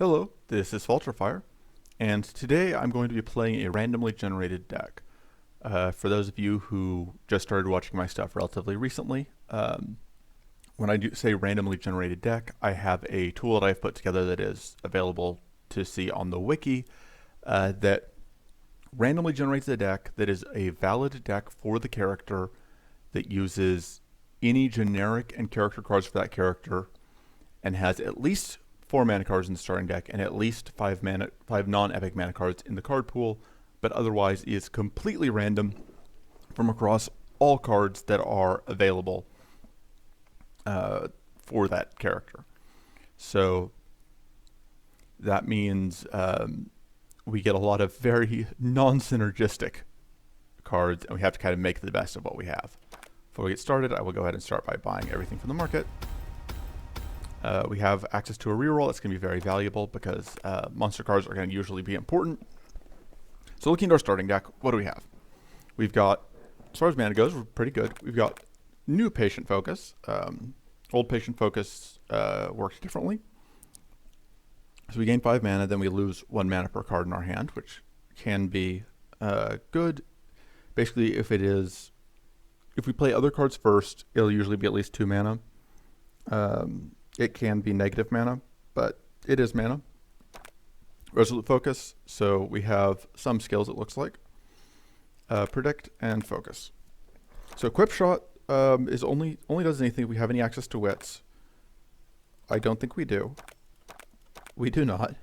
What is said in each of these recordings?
Hello, this is Falterfire, and today I'm going to be playing a randomly generated deck. For those of you who just started watching my stuff relatively recently, when I do say randomly generated deck, I have a tool that I've put together that is available to see on the wiki that randomly generates a deck that is a valid deck for the character that uses any generic and character cards for that character and has at least 4 mana cards in the starting deck and at least 5 non-epic mana cards in the card pool, but otherwise is completely random from across all cards that are available for that character. So that means we get a lot of very non-synergistic cards, and we have to kind of make the best of what we have. Before we get started, I will go ahead and start by buying everything from the market. We have access to a reroll. That's going to be very valuable because monster cards are going to usually be important. So looking at our starting deck, what do we have? We've got, as far as mana goes, we're pretty good. We've got new Patient Focus. Old Patient Focus works differently. So we gain 5 mana, then we lose 1 mana per card in our hand, which can be good. Basically, if we play other cards first, it'll usually be at least 2 mana. It can be negative mana, but it is mana. Resolute Focus, so we have some skills, it looks like. Predict and Focus. So Quip Shot is only does anything if we have any access to wits. I don't think we do. We do not.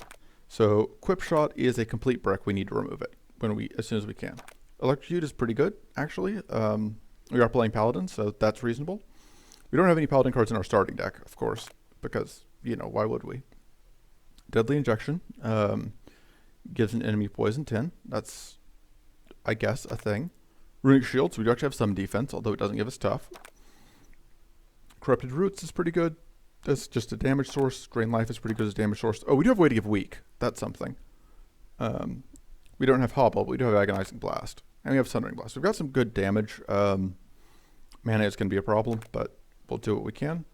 So Quip Shot is a complete brick. We need to remove it as soon as we can. Electrocute is pretty good, actually. We are playing Paladin, so that's reasonable. We don't have any Paladin cards in our starting deck, of course, because, why would we? Deadly Injection gives an enemy poison 10. That's, I guess, a thing. Runic Shield, so we do actually have some defense, although it doesn't give us tough. Corrupted Roots is pretty good. That's just a damage source. Drain Life is pretty good as a damage source. Oh, we do have a way to give Weak. That's something. We don't have Hobble, but we do have Agonizing Blast. And we have Sundering Blast. We've got some good damage. Mana is going to be a problem, but we'll do what we can.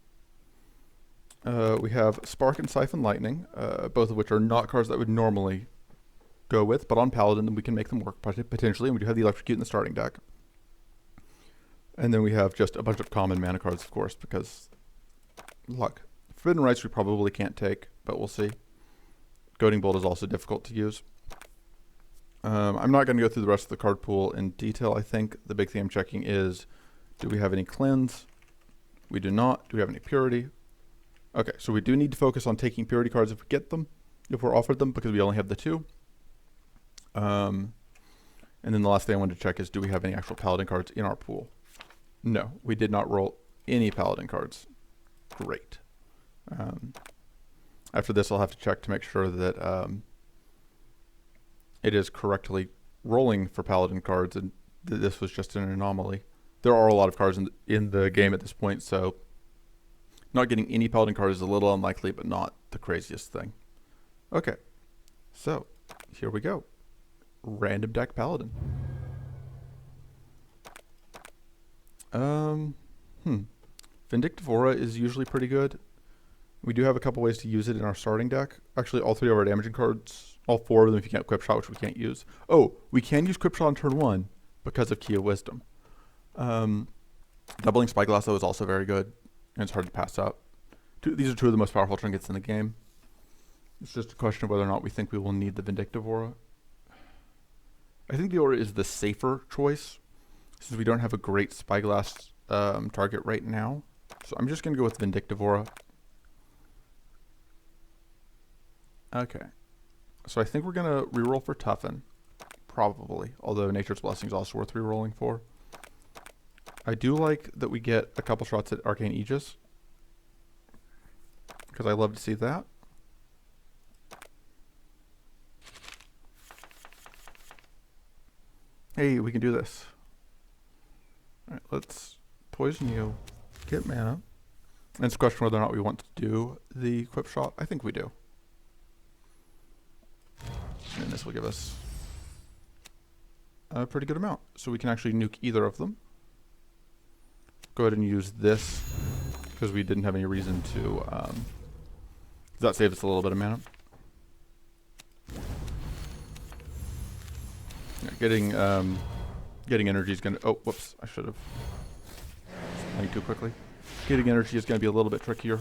We have Spark and Siphon Lightning, both of which are not cards that would normally go with, but on Paladin we can make them work potentially, and we do have the Electrocute in the starting deck. And then we have just a bunch of common mana cards, of course, because luck. Forbidden Rites we probably can't take, but we'll see. Goading Bolt is also difficult to use. I'm not going to go through the rest of the card pool in detail. I think the big thing I'm checking is, do we have any Cleanse? We do not. Do we have any Purity? Okay, so we do need to focus on taking Purity cards if we get them, if we're offered them, because we only have the 2. And then the last thing I wanted to check is, do we have any actual Paladin cards in our pool? No, we did not roll any Paladin cards. Great. After this, I'll have to check to make sure that it is correctly rolling for Paladin cards, and this was just an anomaly. There are a lot of cards in the game at this point, so not getting any Paladin cards is a little unlikely, but not the craziest thing. Okay, so here we go. Random deck Paladin. Vindictive Aura is usually pretty good. We do have a couple ways to use it in our starting deck. Actually, all 3 of our damaging cards, all 4 of them if you can't Quip Shot, which we can't use. Oh, we can use Quip Shot on turn 1 because of Key of Wisdom. Doubling Spyglass, though, is also very good, and it's hard to pass up. These are 2 of the most powerful trinkets in the game. It's just a question of whether or not we think we will need the Vindictive Aura. I think the Aura is the safer choice, since we don't have a great Spyglass target right now. So I'm just going to go with Vindictive Aura. Okay. So I think we're going to reroll for Toughen. Probably. Although Nature's Blessing is also worth rerolling for. I do like that we get a couple shots at Arcane Aegis, because I love to see that. Hey, we can do this. Alright, let's poison you, get mana. And it's a question whether or not we want to do the Quip Shot. I think we do. And this will give us a pretty good amount. So we can actually nuke either of them. Go ahead and use this because we didn't have any reason to. That saves us a little bit of mana. getting energy is gonna. Oh, whoops! I should have playing too quickly. Getting energy is gonna be a little bit trickier,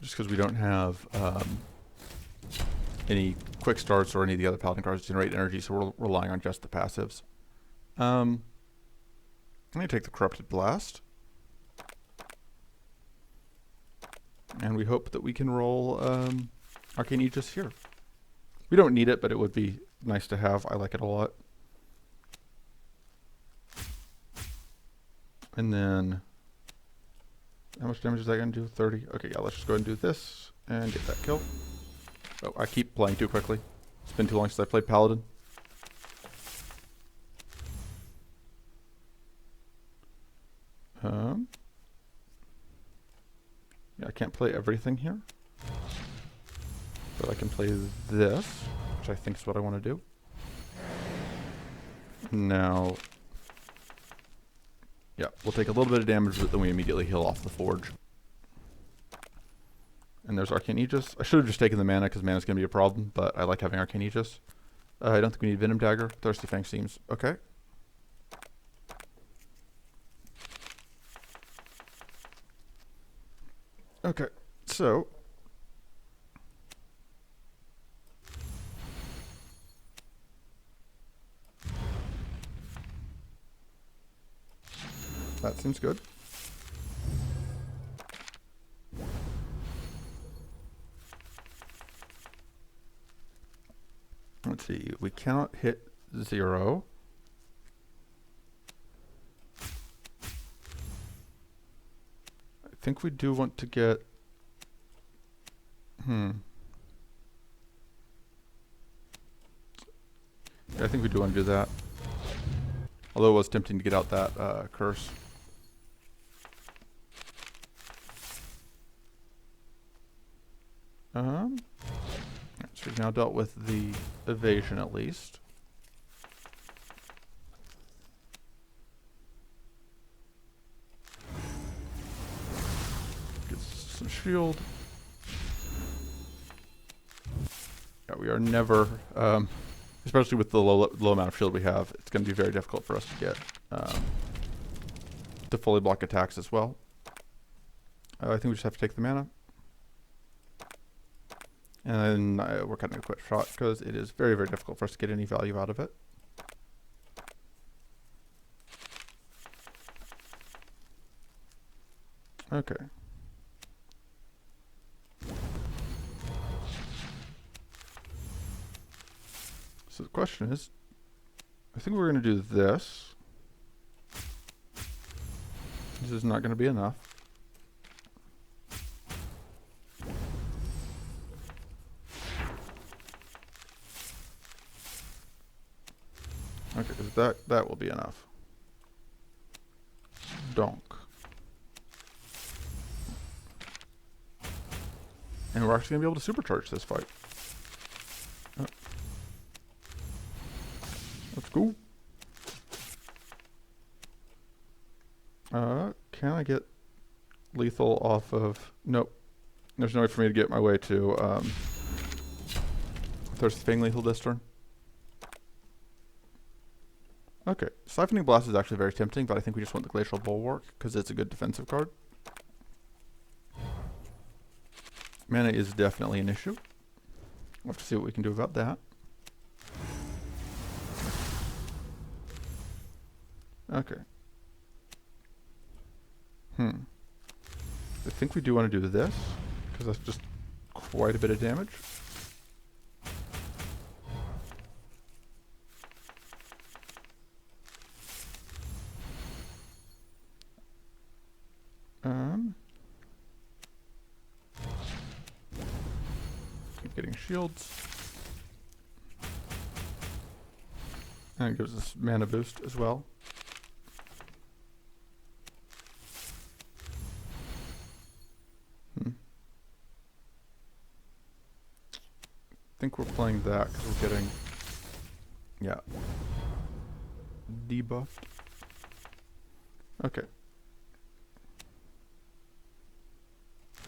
just because we don't have any quick starts or any of the other Paladin cards to generate energy, so we're relying on just the passives. I'm gonna take the Corrupted Blast, and we hope that we can roll Arcane Aegis here. We don't need it, but it would be nice to have. I like it a lot. And then, how much damage is that going to do? 30. Okay, yeah, let's just go ahead and do this and get that kill. Oh, I keep playing too quickly. It's been too long since I played Paladin. Yeah, I can't play everything here. But I can play this, which I think is what I want to do. Now, yeah, we'll take a little bit of damage, but then we immediately heal off the Forge. And there's Arcane Aegis. I should have just taken the mana, because mana is going to be a problem, but I like having Arcane Aegis. I don't think we need Venom Dagger. Thirsty Fang seems okay. Okay, so that seems good. Let's see, we cannot hit 0. I think we do want to get... Yeah, I think we do want to do that. Although it was tempting to get out that curse. So we've now dealt with the evasion at least. Get some shield. Yeah, we are never, especially with the low amount of shield we have, it's going to be very difficult for us to get to fully block attacks as well. I think we just have to take the mana. And then we're cutting a quick shot because it is very, very difficult for us to get any value out of it. Okay. So the question is, I think we're going to do this. This is not going to be enough. Okay, that will be enough. Donk. And we're actually going to be able to supercharge this fight. Let's go. Can I get lethal off of... Nope. There's no way for me to get my way to Thirsty Fang lethal this turn. Okay, Siphoning Blast is actually very tempting, but I think we just want the Glacial Bulwark because it's a good defensive card. Mana is definitely an issue. We'll have to see what we can do about that. Okay. I think we do want to do this because that's just quite a bit of damage. Keep getting shields. And it gives us mana boost as well. I think we're playing that because we're getting, yeah, debuffed. Okay.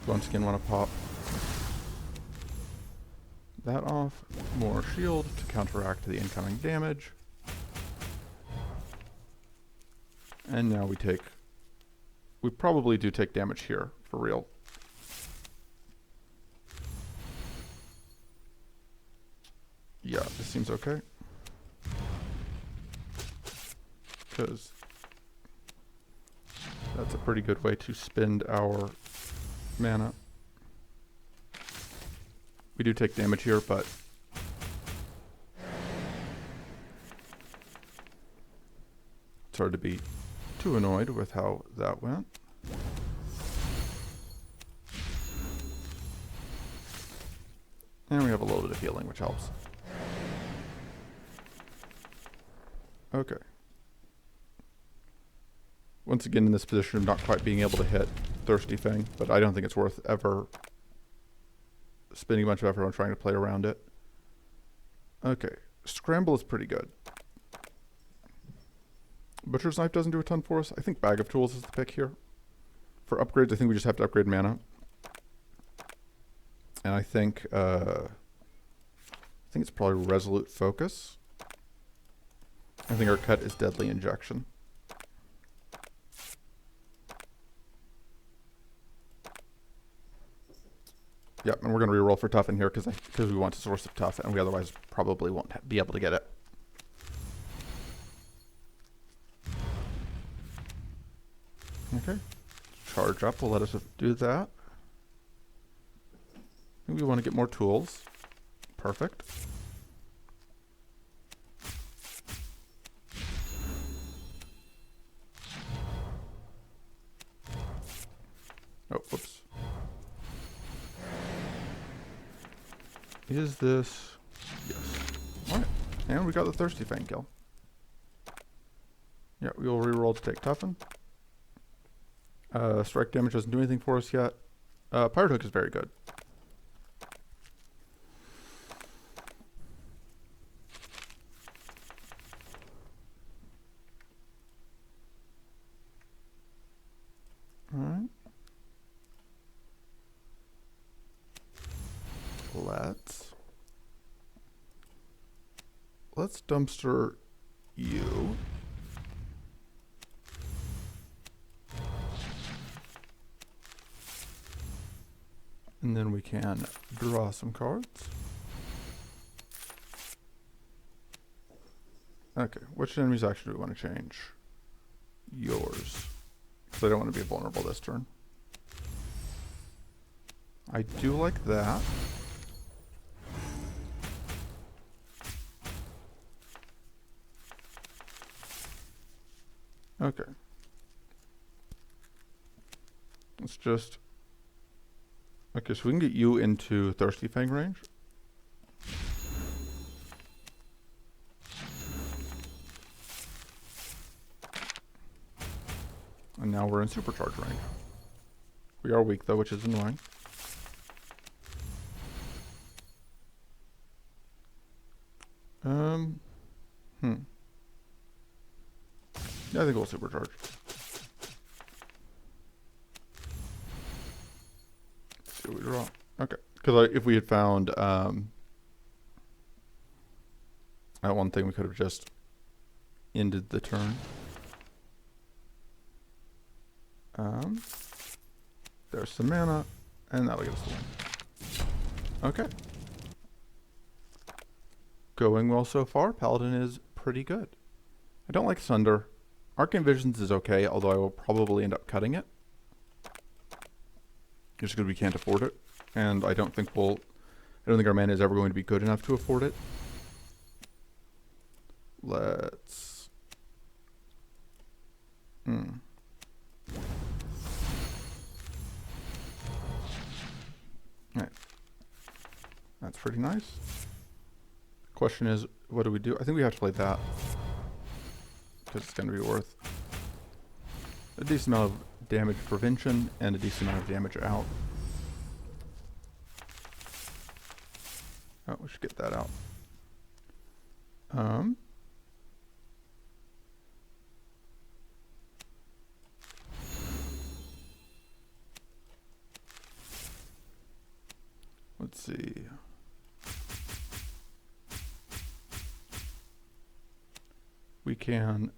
Once again, want to pop that off. More shield to counteract the incoming damage. And now we probably do take damage here, for real. Yeah, this seems okay. Because that's a pretty good way to spend our mana. We do take damage here, but it's hard to be too annoyed with how that went. And we have a little bit of healing, which helps. Okay. Once again in this position of not quite being able to hit Thirsty Fang, but I don't think it's worth ever spending a bunch of effort on trying to play around it. Okay. Scramble is pretty good. Butcher's Knife doesn't do a ton for us. I think Bag of Tools is the pick here. For upgrades, I think we just have to upgrade mana. And I think it's probably Resolute Focus. I think our cut is Deadly Injection. Yep, and we're going to reroll for Toughen here because we want to source of Tough, and we otherwise probably won't be able to get it. Okay. Charge up will let us do that. We want to get more tools. Perfect. Oh, whoops. Is this... Yes. Alright. And we got the Thirsty Fang kill. Yeah, we will reroll to take Toughen. Strike damage doesn't do anything for us yet. Pirate Hook is very good. Alright. Let's dumpster you. And then we can draw some cards. Okay, which enemy's action do we want to change? Yours. Because I don't want to be vulnerable this turn. I do like that. Okay. Let's just... Okay, so we can get you into Thirsty Fang range. And now we're in Supercharge range. We are weak though, which is annoying. Yeah, I think we'll Supercharge. Let's see what we draw. Okay, because if we had found that one thing, we could have just ended the turn. There's some mana, and that'll get us the win. Okay. Going well so far. Paladin is pretty good. I don't like Sunder. Arcane Visions is okay, although I will probably end up cutting it. Just because we can't afford it. And I don't think our mana is ever going to be good enough to afford it. Let's... Alright. That's pretty nice. Question is, what do we do? I think we have to play that. Because it's going to be worth a decent amount of damage prevention and a decent amount of damage out. Oh, we should get that out. Let's see. can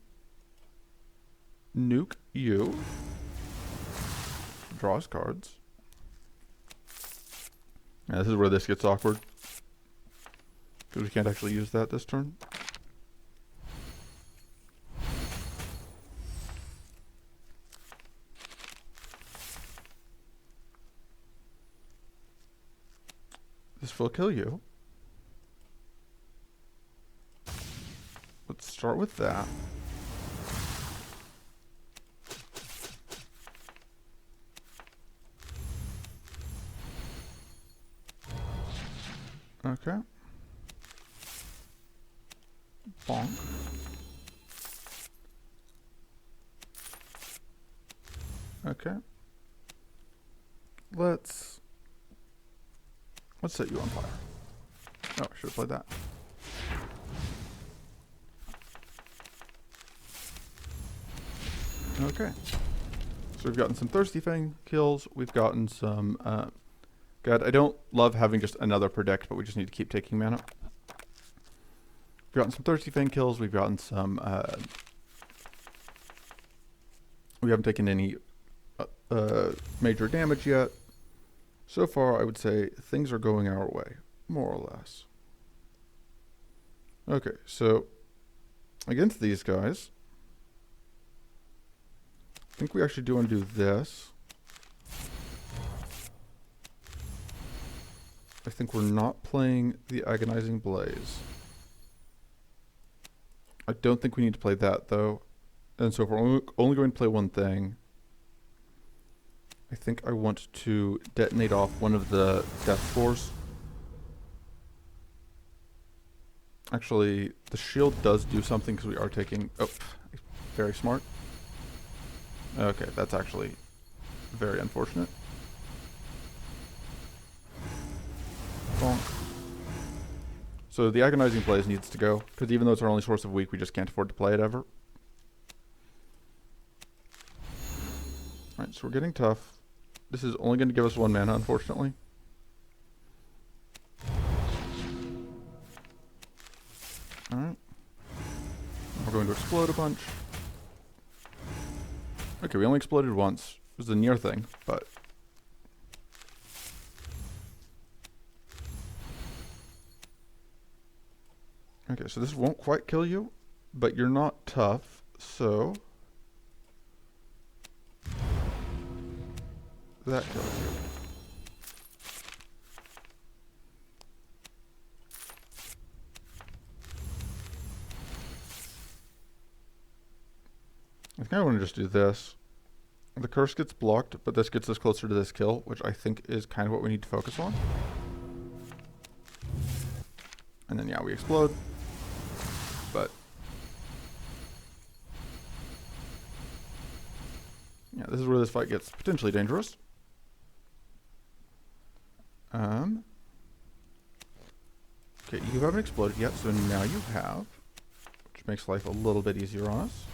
nuke you. Draw his cards. Yeah, this is where this gets awkward. Because we can't actually use that this turn. This will kill you. Let's start with that. Okay. Bonk. Okay. Let's set you on fire. Oh, I should have played that. Okay. So we've gotten some Thirsty Fang kills. We've gotten some... God, I don't love having just another predict, but we just need to keep taking mana. We've gotten some Thirsty Fang kills. We've gotten some... we haven't taken any major damage yet. So far, I would say things are going our way, more or less. Okay, so against these guys, I think we actually do want to do this. I think we're not playing the Agonizing Blaze. I don't think we need to play that, though. And so if we're only going to play one thing, I think I want to detonate off one of the Death Spores. Actually, the shield does do something because we are taking... Oh, very smart. Okay, that's actually very unfortunate. Bonk. So the Agonizing Blaze needs to go, because even though it's our only source of weak, we just can't afford to play it ever. Alright, so we're getting tough. This is only going to give us 1 mana, unfortunately. Alright. We're going to explode a bunch. Okay, we only exploded once. It was a near thing, but... Okay, so this won't quite kill you, but you're not tough, so... that kills you. I think I want to just do this. The curse gets blocked, but this gets us closer to this kill, which I think is kind of what we need to focus on. And then, yeah, we explode. But... yeah, this is where this fight gets potentially dangerous. Okay, you haven't exploded yet, so now you have, which makes life a little bit easier on us.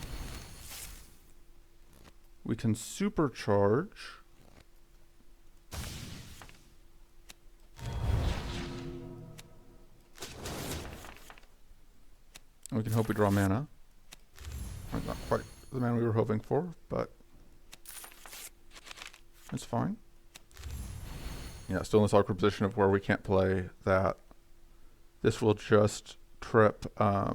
We can supercharge. And we can hope we draw mana. Not quite the mana we were hoping for, but it's fine. Yeah, still in this awkward position of where we can't play that. This will just trip. Yeah,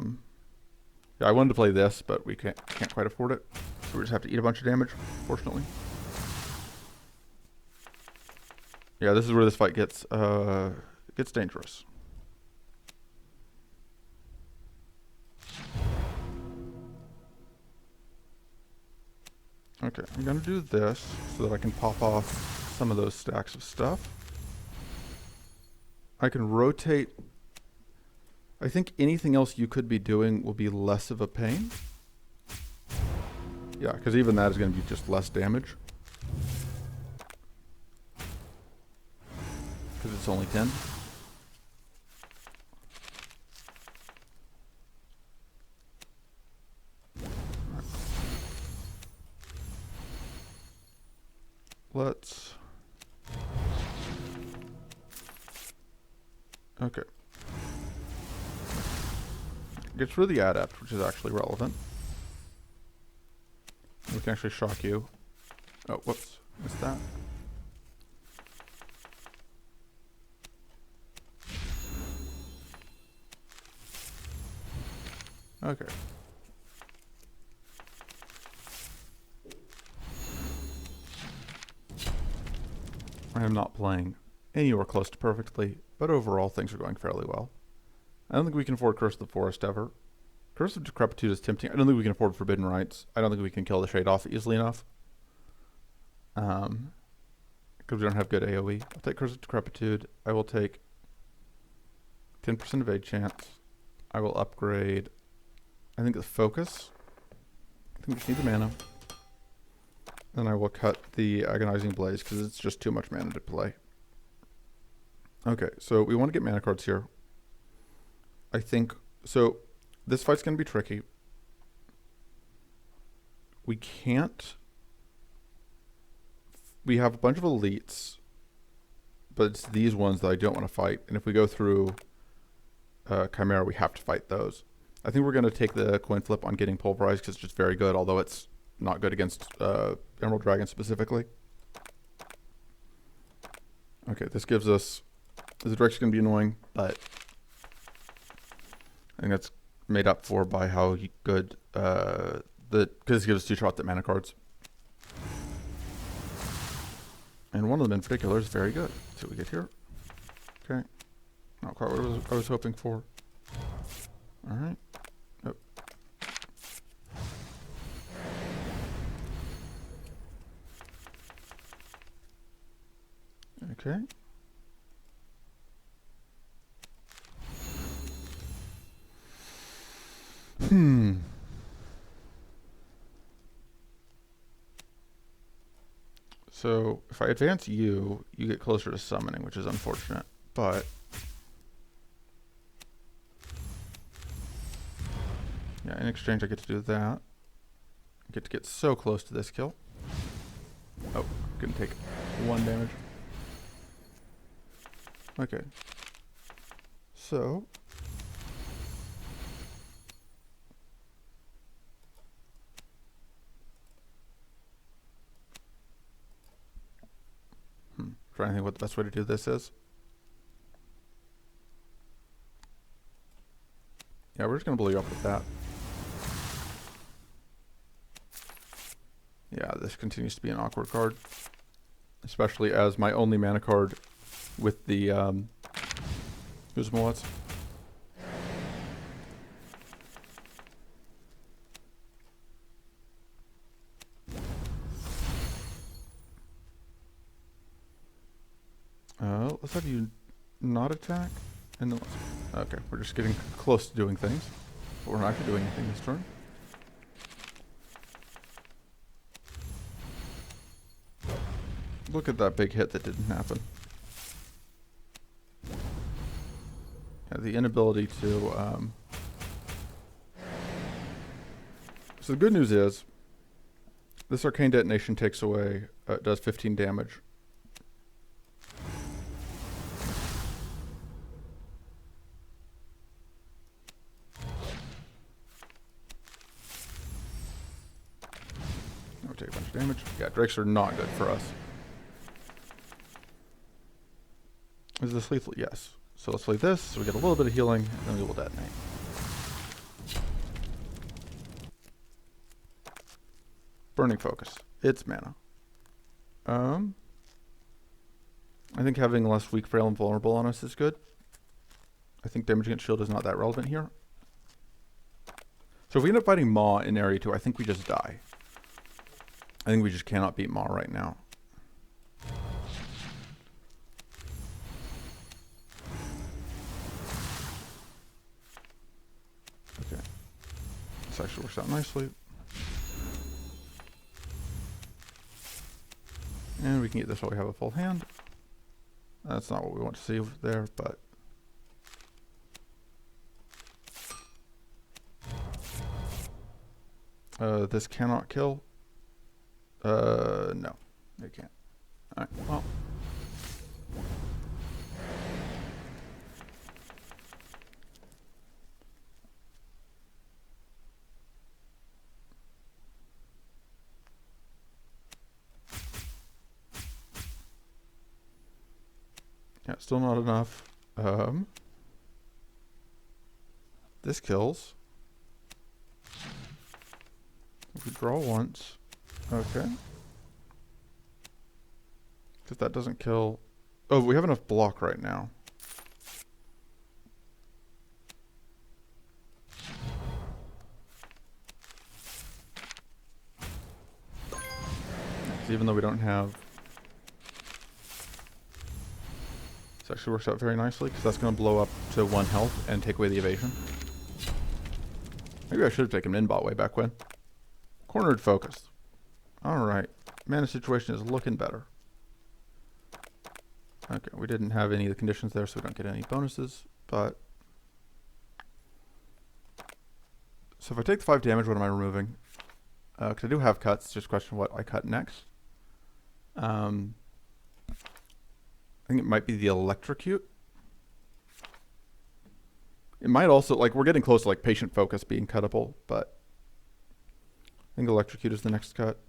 I wanted to play this, but we can't quite afford it. So we just have to eat a bunch of damage, fortunately. Yeah, this is where this fight gets dangerous. Okay, I'm gonna do this so that I can pop off some of those stacks of stuff. I can rotate. I think anything else you could be doing will be less of a pain. Yeah, because even that is going to be just less damage. Because it's only 10. Let's... okay. Gets rid of the adept, which is actually relevant. We can actually shock you. Oh, whoops. Missed that. Okay. I am not playing anywhere close to perfectly, but overall things are going fairly well. I don't think we can afford Curse of the Forest ever. Curse of Decrepitude is tempting. I don't think we can afford Forbidden Rites. I don't think we can kill the Shade off easily enough. Because we don't have good AoE. I'll take Curse of Decrepitude. I will take 10% evade chance. I will upgrade, I think, the Focus. I think we just need the mana. Then I will cut the Agonizing Blaze because it's just too much mana to play. Okay, so we want to get mana cards here. I think, so this fight's going to be tricky. We can't, we have a bunch of elites, but it's these ones that I don't want to fight. And if we go through Chimera, we have to fight those. I think we're going to take the coin flip on getting Pulverized because it's just very good, although it's not good against Emerald Dragon specifically. Okay, this gives us, the direct's going to be annoying, but I think that's made up for by how good, because it gives us 2 shots at mana cards. And one of them in particular is very good. Let's see what we get here. Okay. Not quite what I was hoping for. Alright. Yep. Okay. So if I advance you, you get closer to summoning, which is unfortunate, but yeah, in exchange I get to do that. I get so close to this kill. Oh, gonna take 1 damage. Okay. So trying to think what the best way to do this is. Yeah, we're just gonna blow you up with that. Yeah, this continues to be an awkward card, especially as my only mana card with the who's what's. Let's have you not attack, and then okay, we're just getting close to doing things, but we're not actually doing anything this turn. Look at that big hit that didn't happen. Yeah, the inability to. So the good news is, this Arcane Detonation takes away, does 15 damage. I'll take a bunch of damage. Yeah, Drakes are not good for us. Is this lethal? Yes. So let's play this, so we get a little bit of healing, and then we will detonate. Burning Focus. It's mana. I think having less weak, frail, and vulnerable on us is good. I think damage against shield is not that relevant here. So if we end up fighting Maw in Area 2, I think we just die. I think we just cannot beat Maw right now. Okay. This actually works out nicely. And we can get this while we have a full hand. That's not what we want to see there, but... this cannot kill. No, it can't. Alright, well. Yeah, still not enough. This kills. If we draw once. Okay. Because that doesn't kill. Oh, we have enough block right now. Even though we don't have. This actually works out very nicely because that's going to blow up to 1 health and take away the evasion. Maybe I should have taken Minbot way back when. Cornered focus. Alright. Mana situation is looking better. Okay, we didn't have any of the conditions there, so we don't get any bonuses, but... So if I take the 5 damage, what am I removing? Because I do have cuts, just question what I cut next. I think it might be the electrocute. It might also, like, we're getting close to, like, patient focus being cuttable, but I think electrocute is the next cut.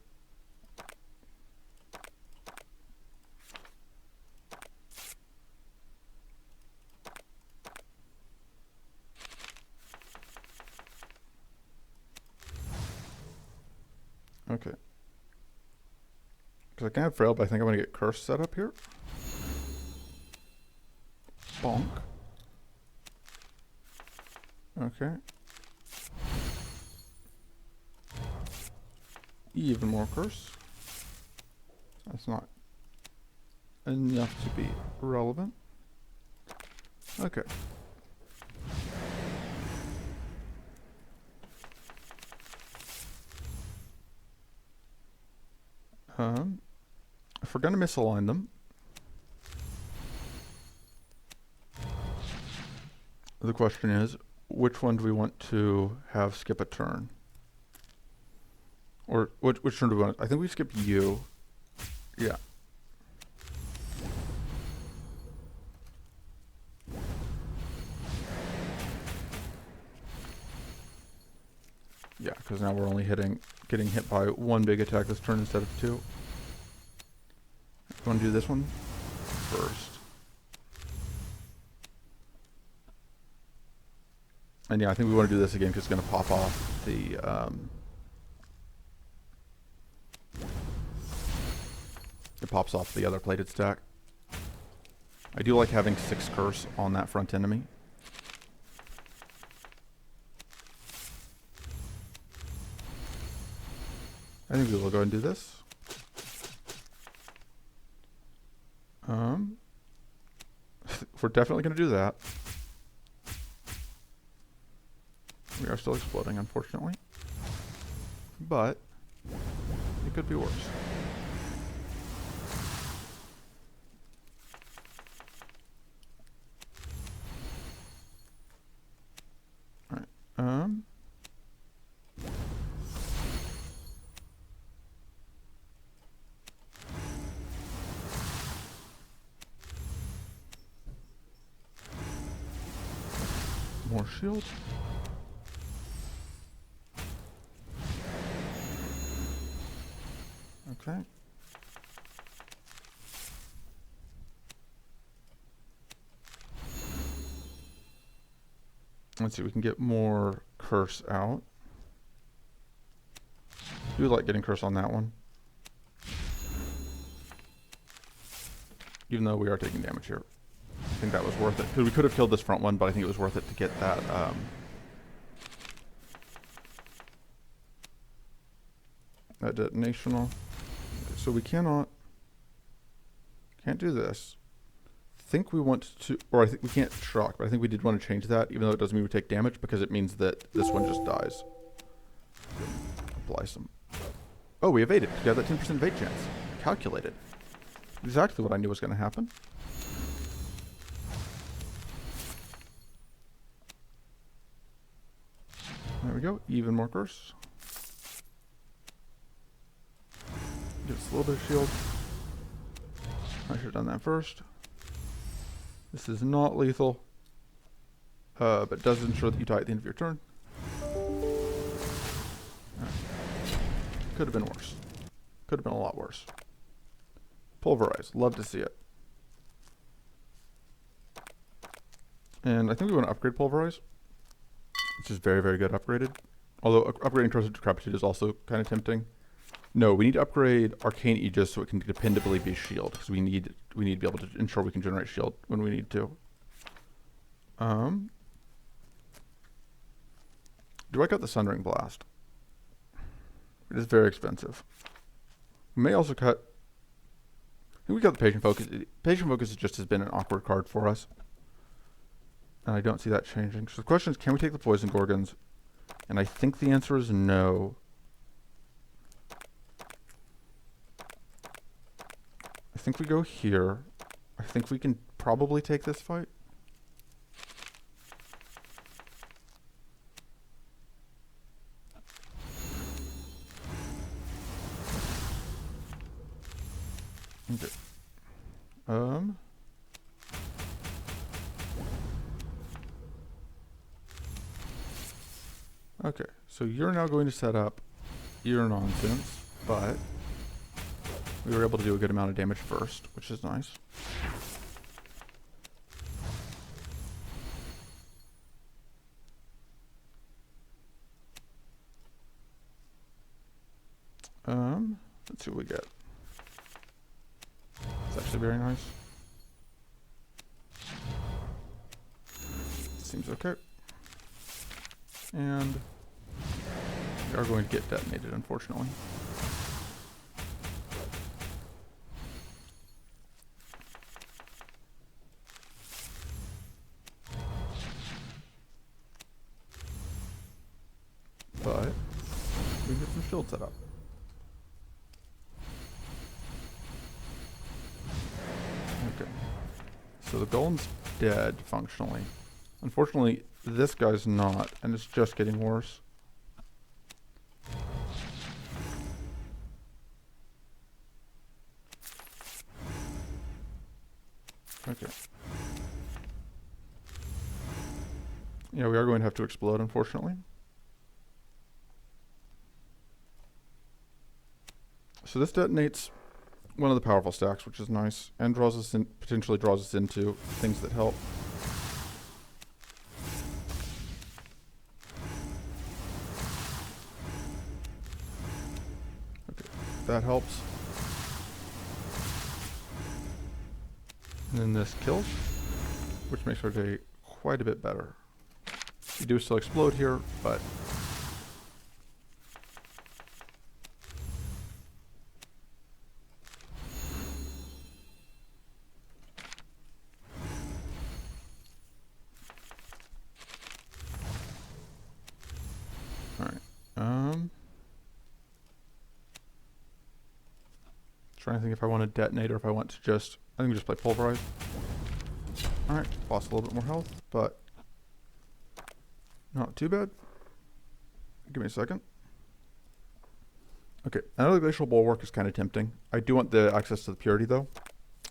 Okay. Because I can have frail, but I think I'm going to get curse set up here. Bonk. Okay. Even more curse. That's not enough to be relevant. Okay. If we're going to misalign them, the question is, which one do we want to have skip a turn? Or which turn do we want? I think we skip you. Yeah. Yeah, because now we're only getting hit by 1 big attack this turn instead of 2. You want to do this one first. And yeah, I think we want to do this again because it's going to pop off the... it pops off the other plated stack. I do like having 6 curse on that front enemy. I think we will go and do this. We're definitely going to do that. We are still exploding, unfortunately. But it could be worse. Alright. More shield. Okay. Let's see, we can get more curse out. Do like getting curse on that one. Even though we are taking damage here. I think that was worth it. Because we could have killed this front one, but I think it was worth it to get that that detonation off. Okay, so we can't do this. I think we want to, or I think we can't shock, but I think we did want to change that, even though it doesn't mean we take damage, because it means that this one just dies. Apply some. Oh, we evaded. We got that 10% evade chance. Calculated. Exactly what I knew was going to happen. There we go. Even more curse. Give us a little bit of shield. I should have done that first. This is not lethal, but does ensure that you die at the end of your turn. Could have been worse. Could have been a lot worse. Pulverize. Love to see it. And I think we want to upgrade Pulverize, which is very, very good upgraded. Although upgrading Corrosive Decrepitude is also kind of tempting. No, we need to upgrade Arcane Aegis so it can dependably be shield, because we need to be able to ensure we can generate shield when we need to. Do I cut the Sundering Blast? It is very expensive. We may also cut... I think we got the Patient Focus. Patient Focus just has been an awkward card for us. And I don't see that changing. So the question is, can we take the Poison Gorgons? And I think the answer is no. I think we go here. I think we can probably take this fight. Okay. Okay, so you're now going to set up your nonsense, but we were able to do a good amount of damage first, which is nice. Let's see what we get. It's actually very nice. Seems okay. And we are going to get detonated, unfortunately. But we can get some shield set up. Okay. So the golem's dead, functionally. Unfortunately, this guy's not, and it's just getting worse. Okay. Yeah, we are going to have to explode, unfortunately. So this detonates one of the powerful stacks, which is nice, and draws us in, potentially draws us into things that help. Okay, that helps. And then this kills, which makes our day quite a bit better. We do still explode here, but trying to think if I want to detonate or if I want to just, I think just play Pulverize. Alright, lost a little bit more health, but not too bad. Give me a second. Okay, another Glacial Bulwark is kind of tempting. I do want the access to the Purity though,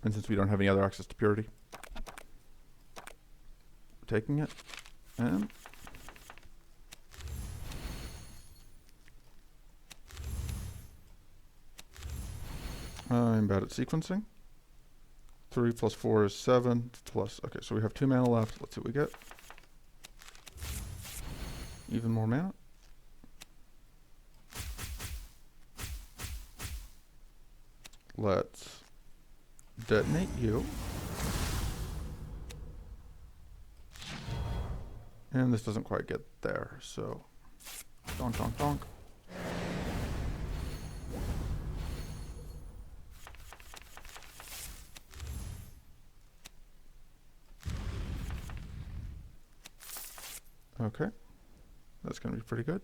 and since we don't have any other access to Purity, taking it, and I'm bad at sequencing. 3 plus 4 is 7 plus, okay, so we have 2 mana left. Let's see what we get. Even more mana. Let's detonate you. And this doesn't quite get there, so donk, donk, donk. Okay, that's going to be pretty good.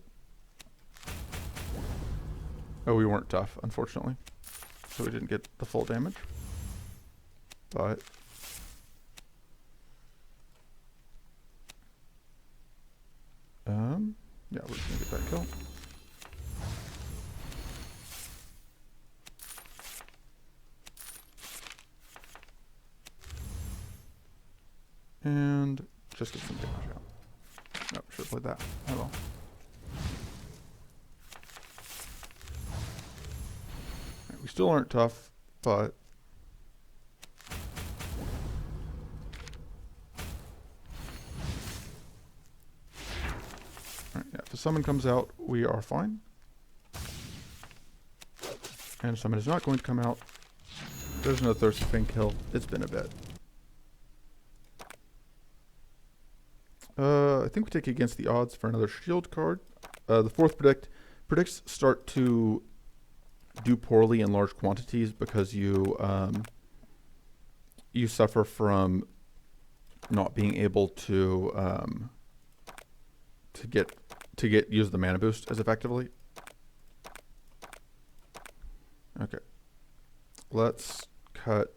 Oh, we weren't tough, unfortunately, so we didn't get the full damage. But yeah, we're just going to get that kill. And just get some damage out. Nope, should have played that. Oh well. Right, we still aren't tough, but summon comes out, we are fine. And summon is not going to come out. There's no Thirsty Fang kill. It's been a bit. I think we take against the odds for another shield card. The fourth predicts start to do poorly in large quantities because you you suffer from not being able to use the mana boost as effectively. Okay, let's cut.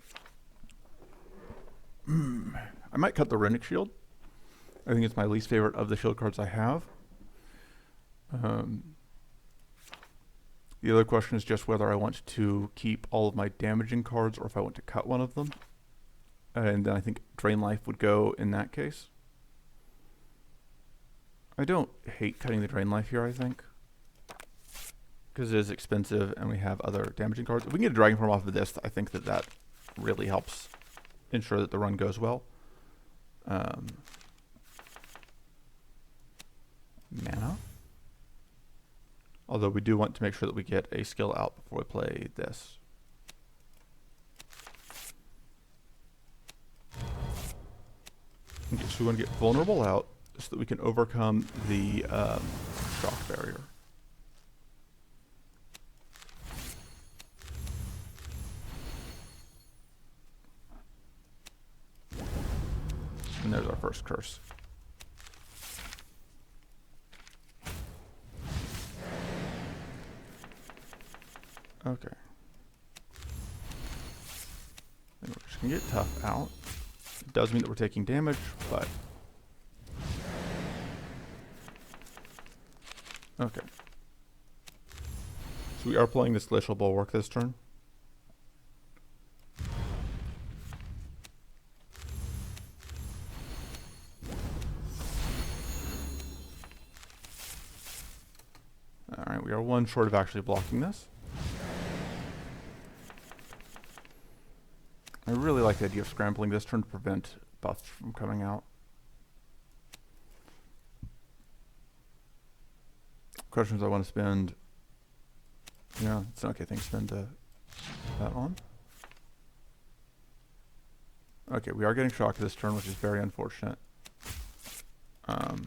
I might cut the Runic Shield. I think it's my least favorite of the shield cards I have. The other question is just whether I want to keep all of my damaging cards or if I want to cut one of them. And then I think Drain Life would go in that case. I don't hate cutting the Drain Life here, I think. Because it is expensive and we have other damaging cards. If we can get a Dragon Form off of this, I think that really helps ensure that the run goes well. Mana. Although we do want to make sure that we get a skill out before we play this. Okay, so we want to get Vulnerable out so that we can overcome the shock barrier. And there's our first curse. Okay. And we're just gonna get Tough out. It does mean that we're taking damage, but okay. So we are playing this Glacial Bulwark this turn. Alright, we are one short of actually blocking this. I really like the idea of scrambling this turn to prevent buffs from coming out. Questions I want to spend. Yeah, it's an okay thing to spend that on. Okay, we are getting shocked this turn, which is very unfortunate. Because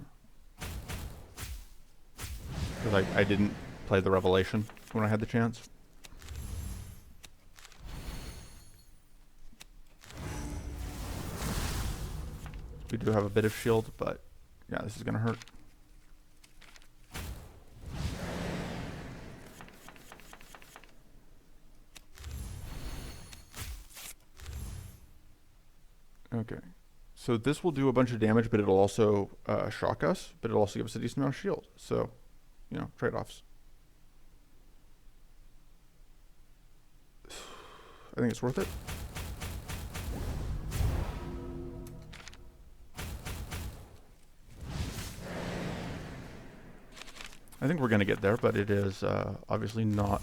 I didn't play the Revelation when I had the chance. We do have a bit of shield, but yeah, this is going to hurt. Okay, so this will do a bunch of damage, but it'll also shock us, but it'll also give us a decent amount of shield. So, you know, trade-offs. I think it's worth it. I think we're going to get there, but it is obviously not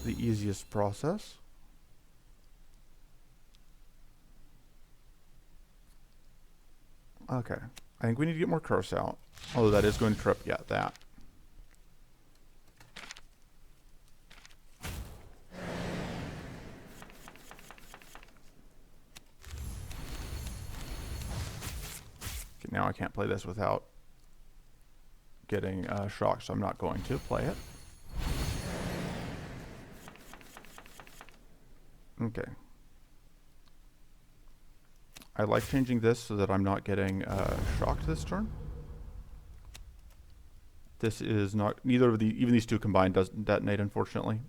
the easiest process. Okay, I think we need to get more curse out, although that is going to trip, yeah, that. Okay, now I can't play this without getting shocked, so I'm not going to play it. Okay. I like changing this so that I'm not getting shocked this turn. This is not, neither of the, even these two combined doesn't detonate, unfortunately.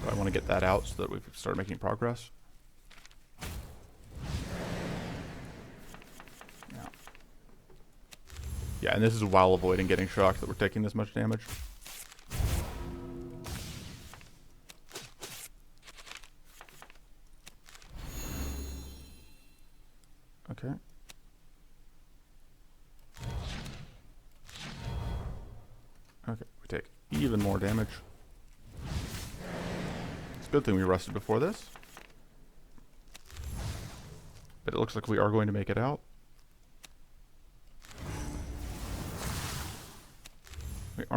But I want to get that out so that we start making progress. Yeah, and this is while avoiding getting shocked that we're taking this much damage. Okay. Okay, we take even more damage. It's a good thing we rested before this. But it looks like we are going to make it out.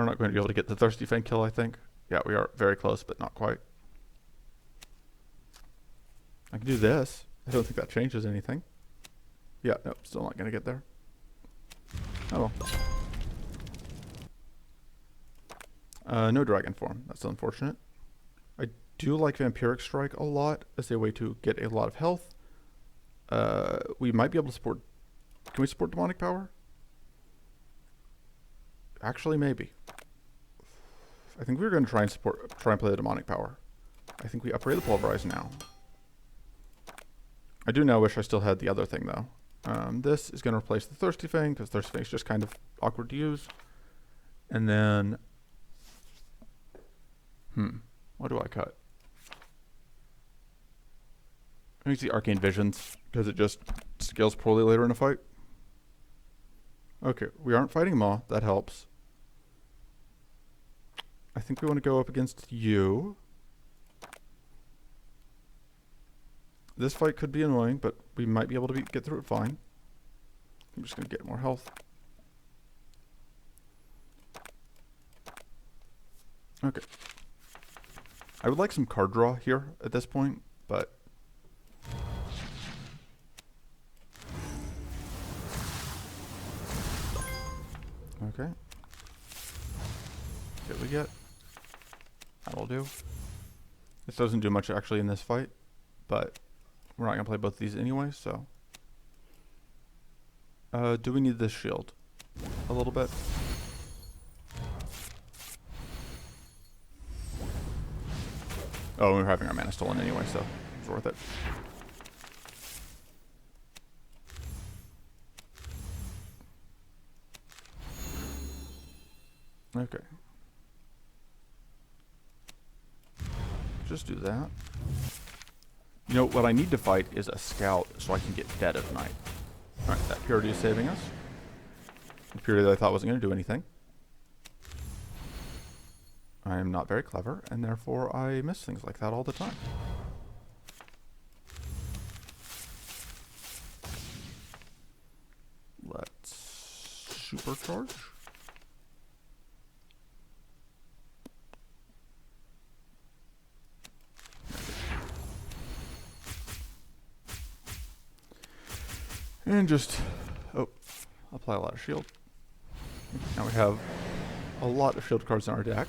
are not going to be able to get the Thirsty Fang kill, I think. Yeah, we are very close, but not quite. I can do this. I don't think that changes anything. Yeah, nope, still not going to get there. Oh well. No dragon form. That's unfortunate. I do like Vampiric Strike a lot as a way to get a lot of health. We might be able to support... Can we support Demonic Power? Actually, maybe. I think we're going to try and play the Demonic Power. I think we upgrade the Pulverize now. I do now wish I still had the other thing, though. This is going to replace the Thirsty Fang, because Thirsty Fang is just kind of awkward to use. And then... what do I cut? I use the Arcane Visions, because it just scales poorly later in a fight. Okay, we aren't fighting Maw. That helps. I think we want to go up against you. This fight could be annoying, but we might be able to get through it fine. I'm just going to get more health. Okay. I would like some card draw here at this point, but... Okay. What we get? That'll do. This doesn't do much actually in this fight, but we're not going to play both of these anyway, so... do we need this shield? A little bit. Oh, we're having our mana stolen anyway, so it's worth it. Okay. Just do that. You know, what I need to fight is a scout so I can get Dead of Night. Alright, that purity is saving us. The purity that I thought wasn't going to do anything. I am not very clever, and therefore I miss things like that all the time. Let's supercharge. And just, apply a lot of shield. Now we have a lot of shield cards in our deck.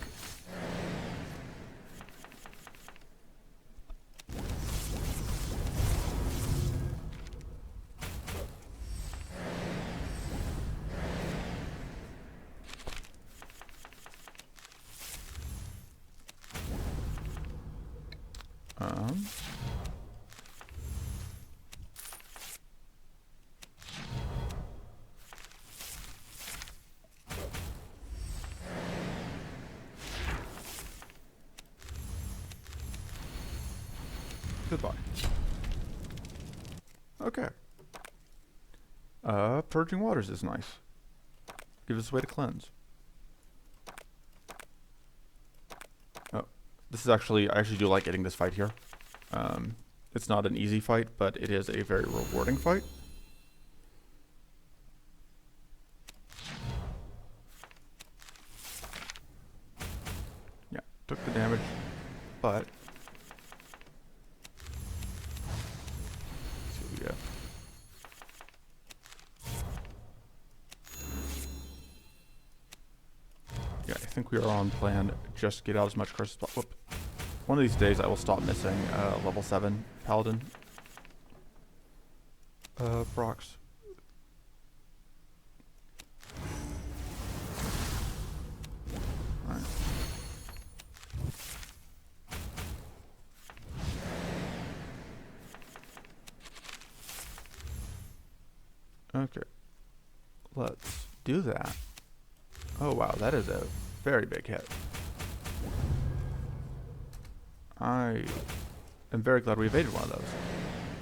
Goodbye. Okay. Purging Waters is nice. Gives us a way to cleanse. Oh, this is actually, I actually do like getting this fight here. It's not an easy fight, but it is a very rewarding fight. Yeah, took the damage, but... Yeah, I think we are on plan. Just get out as much curse as possible. One of these days I will stop missing level 7 Paladin procs. Alright. Okay. Let's do that. Oh wow, that is a very big hit. I am very glad we evaded one of those.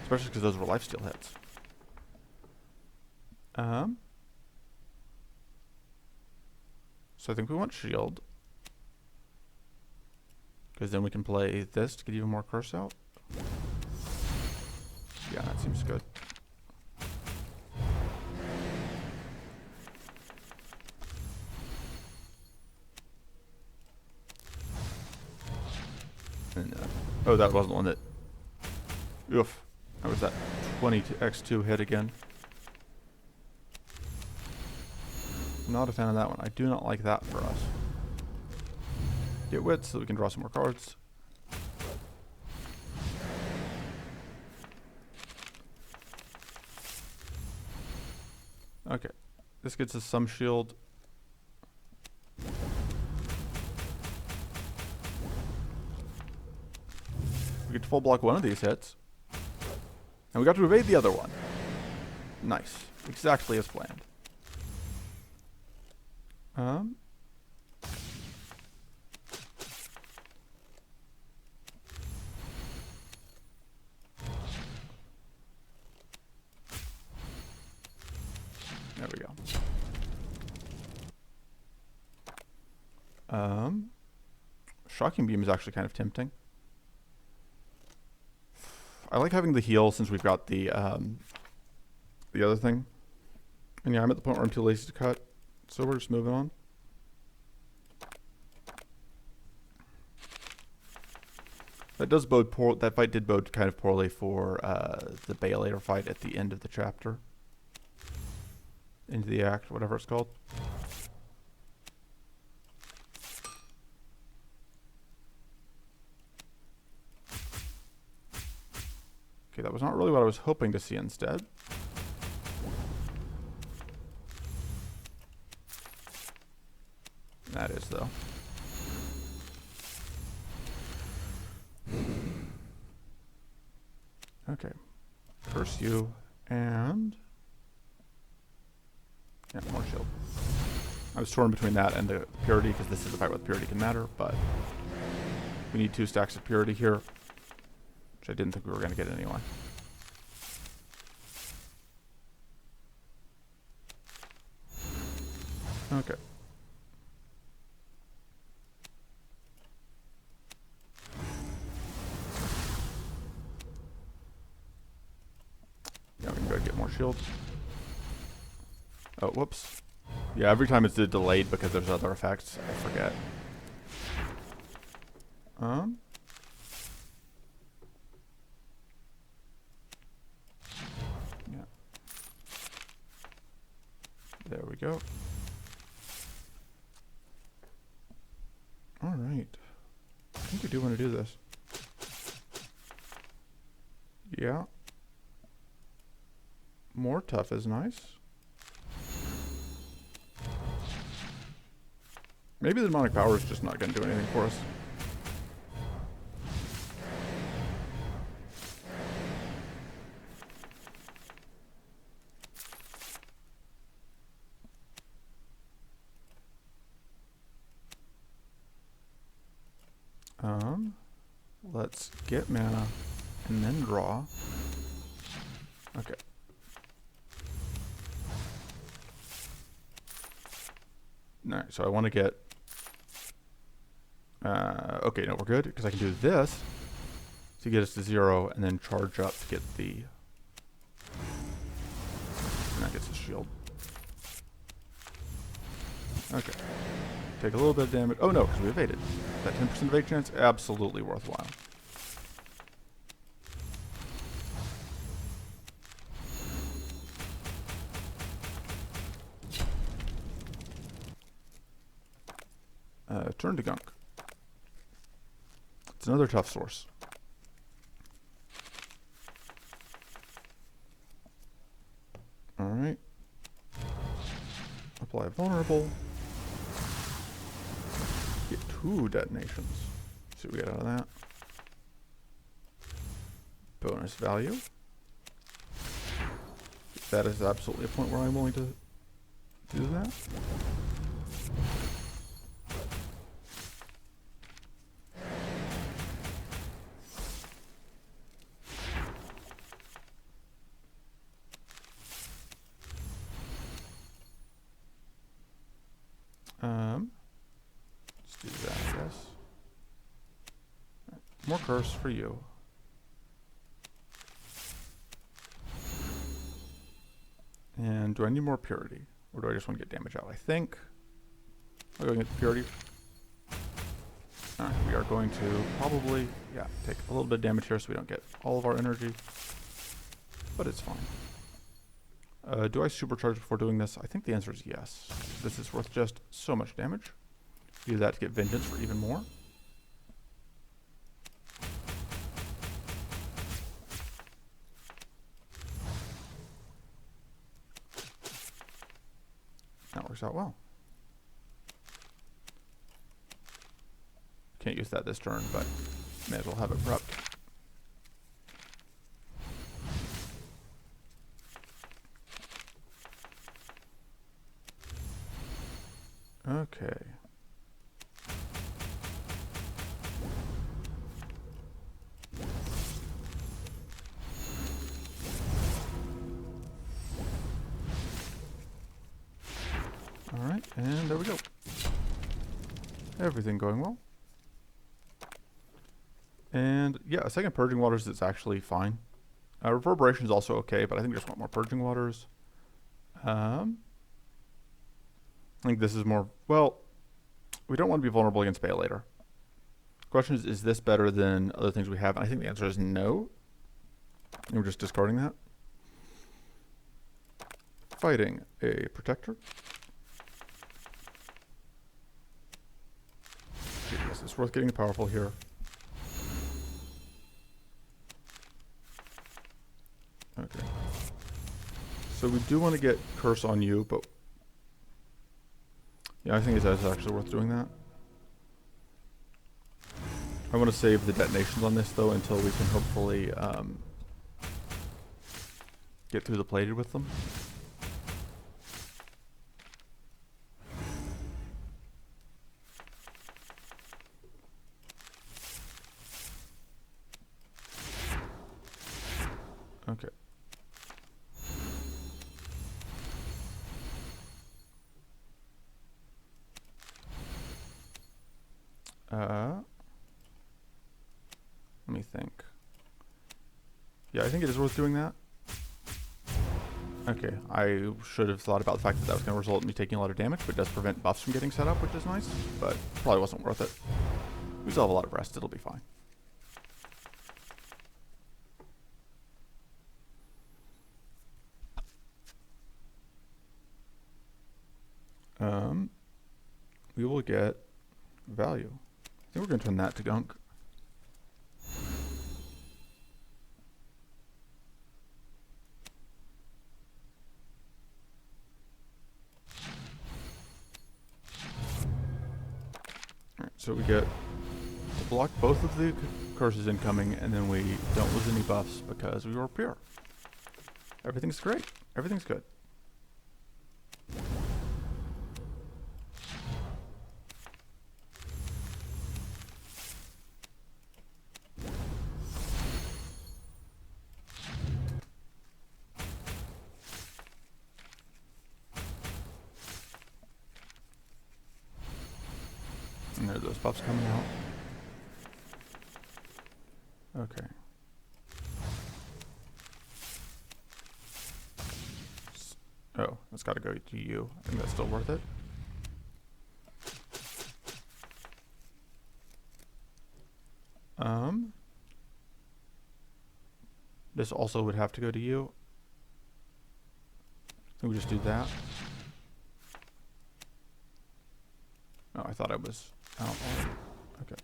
Especially because those were lifesteal hits. So I think we want shield. Because then we can play this to get even more curse out. Yeah, that seems good. Oh, that wasn't the one that... Oof. That was that 20x2 hit again. Not a fan of that one. I do not like that for us. Get wits so we can draw some more cards. Okay. This gets us some shield. We get to full block one of these hits. And we got to evade the other one. Nice. Exactly as planned. There we go. Shocking Beam is actually kind of tempting. I like having the heal since we've got the other thing. And yeah, I'm at the point where I'm too lazy to cut, so we're just moving on. That does bode poor. That fight did bode kind of poorly for the Baelator fight at the end of the chapter. Into the act, whatever it's called. Okay, that was not really what I was hoping to see instead. That is, though. Okay. Curse you, and... yeah, more shield. I was torn between that and the Purity, because this is a fight where the Purity can matter, but... we need 2 stacks of Purity here. Which I didn't think we were going to get anyway. Okay. Yeah, we can go get more shield. Oh, whoops. Yeah, every time it's delayed because there's other effects. I forget. Yeah. There we go. All right. I think we do want to do this. Yeah. More tough is nice. Maybe the demonic power is just not going to do anything for us. Let's get mana and then draw. Okay. Alright, so I want to get... okay, no, we're good, because I can do this to get us to 0, and then charge up to get the... and that gets the shield. Okay. Take a little bit of damage. Oh no, because we evaded. That 10% evade chance, absolutely worthwhile. Turn to Gunk. It's another tough source. Alright. Apply vulnerable. Get 2 detonations. See what we get out of that. Bonus value. That is absolutely a point where I'm willing to do that. Let's do that, I guess. Right. More curse for you. And do I need more purity? Or do I just want to get damage out? I think I'll go get the purity. Alright, we are going to probably, yeah, take a little bit of damage here so we don't get all of our energy. But it's fine. Do I supercharge before doing this? I think the answer is yes. This is worth just so much damage. Do that to get vengeance for even more. That works out well. Can't use that this turn, but may as well have it prepped. Okay. Alright, and there we go. Everything going well. And yeah, a second Purging Waters is actually fine. Reverberation is also okay, but I think we just want more Purging Waters. I think this is more, well, we don't want to be vulnerable against Bay later. Question is this better than other things we have? And I think the answer is no. And we're just discarding that. Fighting a Protector. Yes, it's worth getting the powerful here. Okay. So we do want to get Curse on you, but yeah, I think it's actually worth doing that. I want to save the detonations on this though until we can hopefully get through the plated with them. Okay. Let me think. Yeah, I think it is worth doing that. Okay, I should have thought about the fact that that was going to result in me taking a lot of damage, but it does prevent buffs from getting set up, which is nice, but probably wasn't worth it. We still have a lot of rest, it'll be fine. We will get value. I think we're going to turn that to gunk. Alright, so we get to block both of the curses incoming, and then we don't lose any buffs because we were pure. Everything's great. Everything's good. And there are those buffs coming out. Okay. Oh, that's got to go to you. I think that's still worth it. This also would have to go to you. I think we just do that. Oh, I thought I was out. Okay.